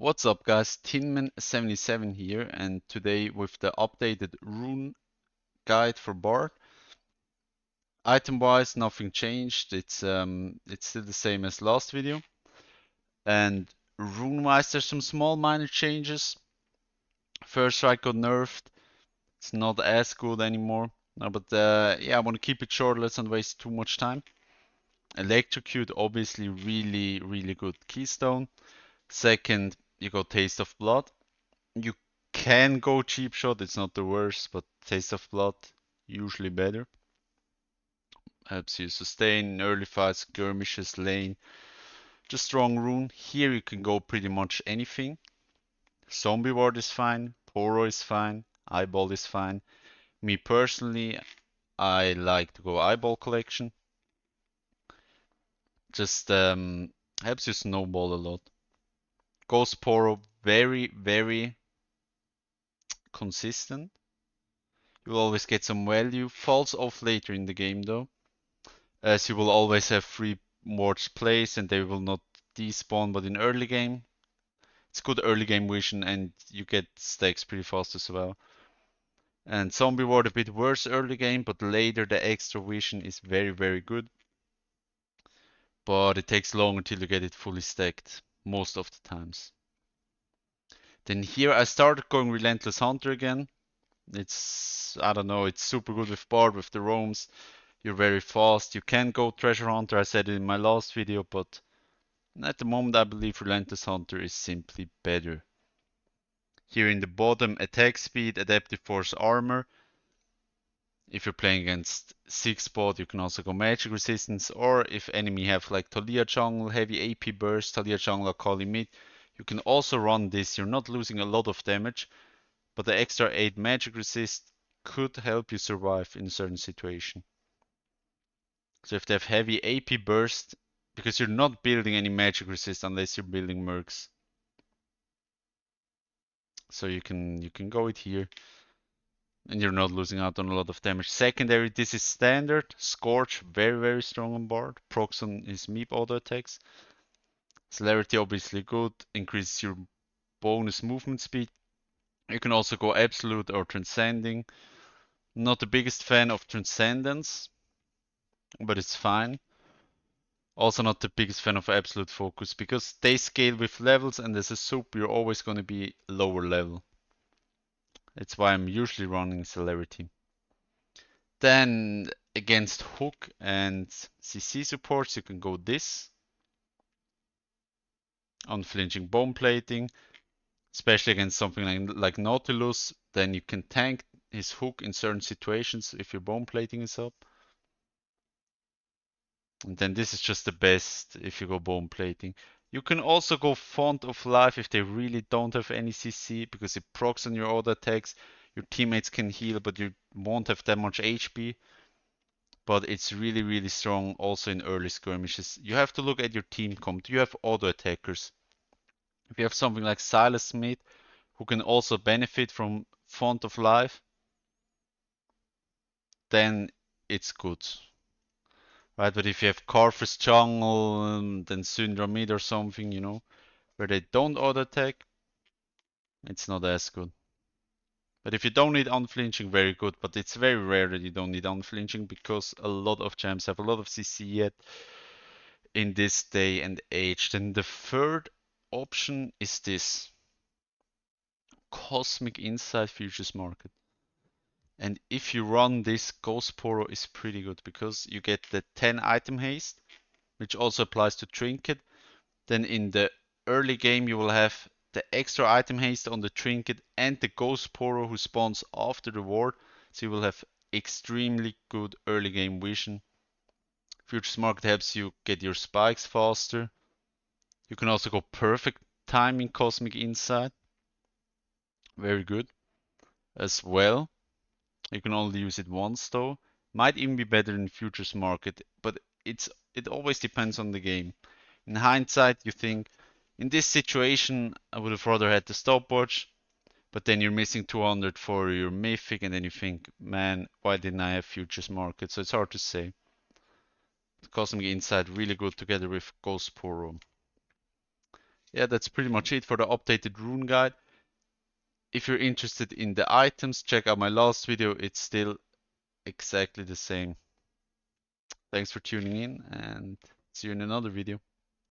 What's up guys, Tinman77 here, and today with the updated rune guide for Bard. Item wise nothing changed, it's still the same as last video. And rune wise there's some small minor changes. First strike got nerfed, it's not as good anymore. No, but yeah, I want to keep it short, let's not waste too much time. Electrocute, obviously really good keystone. Second, you got Taste of Blood. You can go cheap shot, it's not the worst, but Taste of Blood usually better. Helps you sustain early fights, skirmishes, lane. Just strong rune. Here you can go pretty much anything. Zombie ward is fine, Poro is fine, Eyeball is fine. Me personally, I like to go Eyeball collection. Just helps you snowball a lot. Ghost Poro, very consistent. You will always get some value. Falls off later in the game though, as you will always have free wards placed and they will not despawn, but in early game, it's good early game vision and you get stacks pretty fast as well. And zombie ward a bit worse early game, but later the extra vision is very good. But it takes long until you get it fully stacked, most of the times. Then here I started going Relentless Hunter again. I don't know, it's super good with Bard, with the roams. You're very fast. You can go Treasure Hunter, I said it in my last video, but at the moment I believe Relentless Hunter is simply better. Here in the bottom, attack speed, adaptive force armor. If you're playing against 6 bot, you can also go magic resistance, or if enemy have like Talia jungle, heavy AP burst, Talia jungle or Kali mid, you can also run this. You're not losing a lot of damage, but the extra 8 magic resist could help you survive in a certain situation. So if they have heavy AP burst, because you're not building any magic resist unless you're building mercs. So you can go it here. And you're not losing out on a lot of damage. Secondary, this is standard. Scorch, very strong on board. Procs on his Meep auto attacks. Celerity obviously good. Increases your bonus movement speed. You can also go absolute or transcending. Not the biggest fan of transcendence, but it's fine. Also not the biggest fan of absolute focus because they scale with levels and as a soup you're always going to be lower level. That's why I'm usually running celerity. Then against hook and CC supports you can go this. Unflinching bone plating. Especially against something like Nautilus, then you can tank his hook in certain situations if your bone plating is up. And then this is just the best if you go bone plating. You can also go Font of Life if they really don't have any CC, because it procs on your auto attacks. Your teammates can heal, but you won't have that much HP. But it's really strong also in early skirmishes. You have to look at your team comp. Do you have auto attackers? If you have something like Silas Smith, who can also benefit from Font of Life, then it's good. Right, but if you have Carthus Jungle, then Syndra Mid or something, you know, where they don't auto attack, it's not as good. But if you don't need unflinching, very good. But it's very rare that you don't need unflinching because a lot of champs have a lot of CC yet in this day and age. Then the third option is this Cosmic Insight Futures Market. And if you run this, Ghost Poro is pretty good because you get the 10 item haste, which also applies to Trinket. Then in the early game you will have the extra item haste on the Trinket and the Ghost Poro who spawns after the ward. So you will have extremely good early game vision. Futures Market helps you get your spikes faster. You can also go perfect timing Cosmic Insight. Very good as well. You can only use it once though. Might even be better in Futures Market, but it always depends on the game. In hindsight, you think, in this situation, I would have rather had the stopwatch, but then you're missing 200 for your Mythic, and then you think, man, why didn't I have Futures Market? So it's hard to say. Cosmic Insight really good together with Ghost Poro. yeah, that's pretty much it for the updated rune guide. If you're interested in the items, check out my last video. It's still exactly the same. Thanks for tuning in and see you in another video.